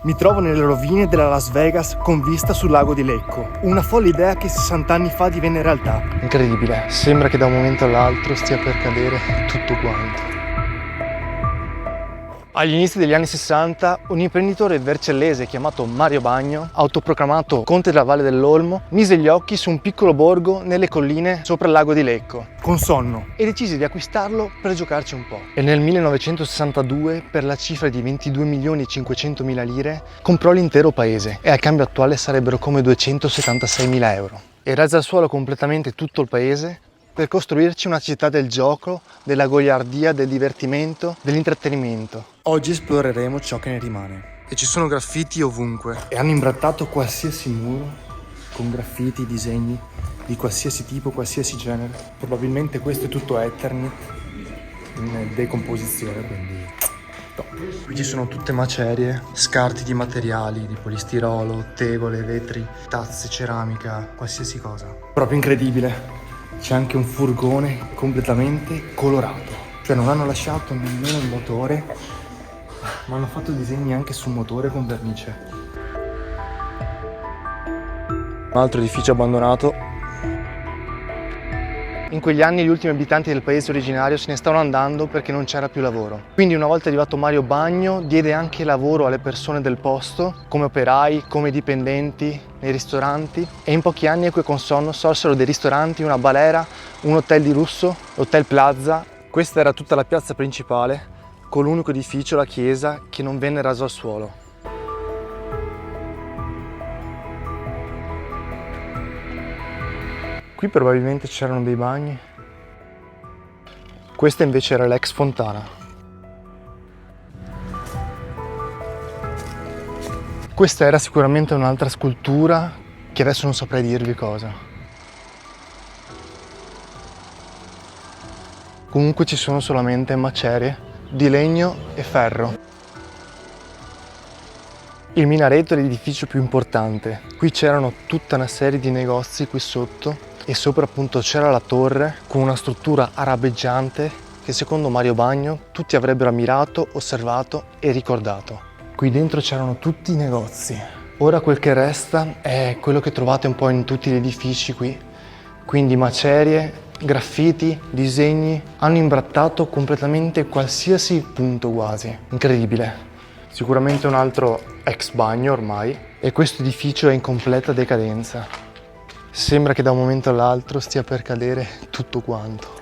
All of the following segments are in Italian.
Mi trovo nelle rovine della Las Vegas con vista sul lago di Lecco. Una folle idea che 60 anni fa divenne realtà. Incredibile, sembra che da un momento all'altro stia per cadere tutto quanto. Agli inizi degli anni 60, un imprenditore vercellese chiamato Mario Bagno, autoproclamato conte della Valle dell'Olmo, mise gli occhi su un piccolo borgo nelle colline sopra il lago di Lecco, Con sonno. e decise di acquistarlo per giocarci un po'. E nel 1962, per la cifra di 22.500.000 lire, comprò l'intero paese, e al cambio attuale sarebbero come 276.000 euro. E rase al suolo completamente tutto il paese per costruirci una città del gioco, della goliardia, del divertimento, dell'intrattenimento. Oggi esploreremo ciò che ne rimane. E ci sono graffiti ovunque. E hanno imbrattato qualsiasi muro con graffiti, disegni di qualsiasi tipo, qualsiasi genere. Probabilmente questo è tutto Ethernet in decomposizione, quindi top. Qui ci sono tutte macerie, scarti di materiali, di polistirolo, tegole, vetri, tazze, ceramica, qualsiasi cosa. Proprio incredibile. C'è anche un furgone completamente colorato. Cioè non hanno lasciato nemmeno il motore, ma hanno fatto disegni anche sul motore con vernice. Un altro edificio abbandonato. In quegli anni gli ultimi abitanti del paese originario se ne stavano andando perché non c'era più lavoro. Quindi una volta arrivato Mario Bagno diede anche lavoro alle persone del posto, come operai, come dipendenti nei ristoranti, e in pochi anni Eco e Consorno sorsero dei ristoranti, una balera, un hotel di lusso, l'Hotel Plaza. Questa era tutta la piazza principale, con l'unico edificio, la chiesa, che non venne raso al suolo. Qui probabilmente c'erano dei bagni. Questa invece era l'ex fontana. Questa era sicuramente un'altra scultura che adesso non saprei dirvi cosa. Comunque ci sono solamente macerie di legno e ferro. Il minareto è l'edificio più importante. Qui c'erano tutta una serie di negozi qui sotto, e sopra appunto c'era la torre con una struttura arabeggiante che secondo Mario Bagno tutti avrebbero ammirato, osservato e ricordato. Qui dentro c'erano tutti i negozi. Ora quel che resta è quello che trovate un po' in tutti gli edifici qui, quindi macerie, graffiti, disegni. Hanno imbrattato completamente qualsiasi punto quasi. Incredibile. Sicuramente un altro ex bagno ormai, e questo edificio è in completa decadenza. Sembra che da un momento all'altro stia per cadere tutto quanto.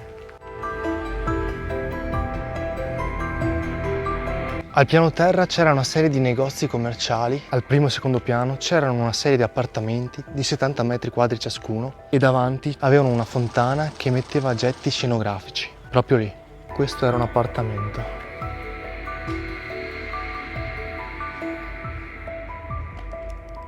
Al piano terra c'era una serie di negozi commerciali, al primo e secondo piano c'erano una serie di appartamenti di 70 metri quadri ciascuno, e davanti avevano una fontana che emetteva getti scenografici. Proprio lì. Questo era un appartamento.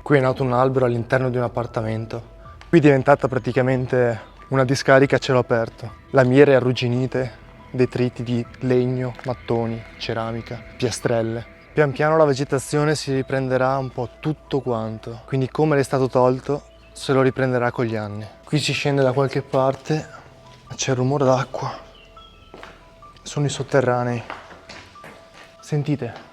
Qui è nato un albero all'interno di un appartamento. Qui è diventata praticamente una discarica a cielo aperto. Lamiere arrugginite, detriti di legno, mattoni, ceramica, piastrelle. Pian piano la vegetazione si riprenderà un po' tutto quanto. Quindi come le è stato tolto, se lo riprenderà con gli anni. Qui si scende da qualche parte, c'è il rumore d'acqua. Sono i sotterranei. Sentite?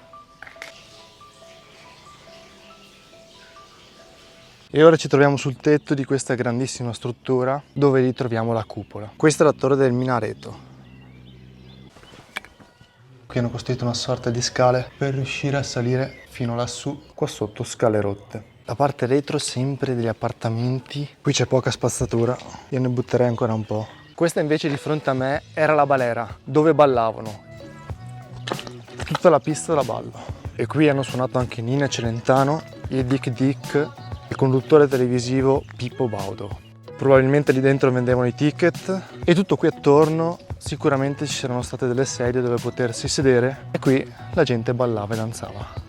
E ora ci troviamo sul tetto di questa grandissima struttura dove ritroviamo la cupola. Questa è la torre del minareto. Qui hanno costruito una sorta di scale per riuscire a salire fino lassù, qua sotto scale rotte. La parte retro sempre degli appartamenti, qui c'è poca spazzatura, io ne butterei ancora un po'. Questa invece di fronte a me era la balera, dove ballavano. Tutta la pista da ballo. E qui hanno suonato anche Nina Celentano e Dick Dick, il conduttore televisivo Pippo Baudo. Probabilmente lì dentro vendevano i ticket, e tutto qui attorno sicuramente ci saranno state delle sedie dove potersi sedere, e qui la gente ballava e danzava.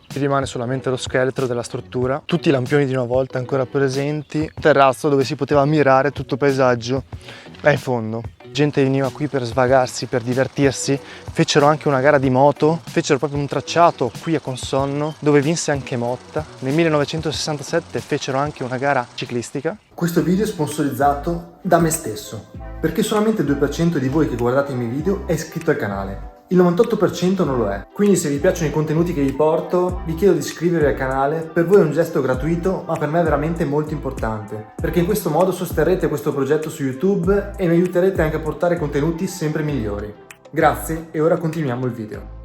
Ci rimane solamente lo scheletro della struttura, tutti i lampioni di una volta ancora presenti, terrazzo dove si poteva ammirare tutto il paesaggio là in fondo. Gente veniva qui per svagarsi, per divertirsi, fecero anche una gara di moto, fecero proprio un tracciato qui a Consorno dove vinse anche Motta. Nel 1967 fecero anche una gara ciclistica. Questo video è sponsorizzato da me stesso, perché solamente il 2% di voi che guardate i miei video è iscritto al canale. Il 98% non lo è, quindi se vi piacciono i contenuti che vi porto, vi chiedo di iscrivervi al canale. Per voi è un gesto gratuito, ma per me è veramente molto importante, perché in questo modo sosterrete questo progetto su YouTube e mi aiuterete anche a portare contenuti sempre migliori. Grazie e ora continuiamo il video.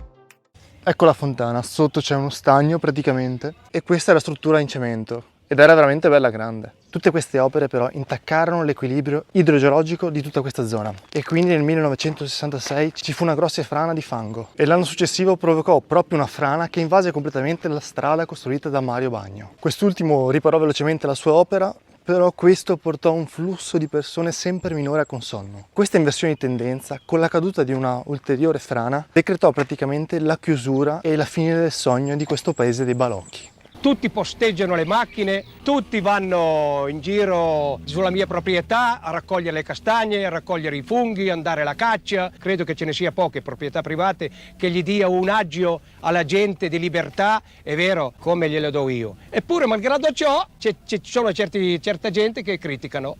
Ecco la fontana, sotto c'è uno stagno praticamente e questa è la struttura in cemento ed era veramente bella grande. Tutte queste opere però intaccarono l'equilibrio idrogeologico di tutta questa zona e quindi nel 1966 ci fu una grossa frana di fango e l'anno successivo provocò proprio una frana che invase completamente la strada costruita da Mario Bagno. Quest'ultimo riparò velocemente la sua opera, però questo portò a un flusso di persone sempre minore a Consonno. Questa inversione di tendenza, con la caduta di una ulteriore frana, decretò praticamente la chiusura e la fine del sogno di questo paese dei balocchi. Tutti posteggiano le macchine, tutti vanno in giro sulla mia proprietà a raccogliere le castagne, a raccogliere i funghi, andare alla caccia. Credo che ce ne sia poche proprietà private che gli dia un agio alla gente di libertà, è vero, come glielo do io. Eppure, malgrado ciò, ci sono certa gente che criticano.